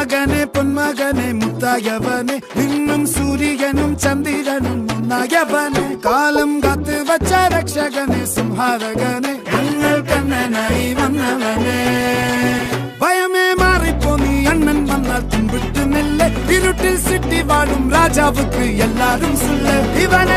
മകനെ പൊന്മകനെ മുത്തായവനെ നിന്നും സൂര്യനും ചന്ദ്രനും ഒന്നായവനെ കാലം കാത്ത് വച്ച രക്ഷകനെ സംഹാരകനെ ഞങ്ങൾ കണ്ണനായി വന്നവനെ ഭയമേ മാറിപ്പോ നീ അണ്ണൻ വന്നാൽ തുമ്പിട്ട് നില്ല ഇരുട്ടിൽ സിറ്റി വാഴും രാജാവുക്ക് എല്ലാരും சொல்ல ഇവനെ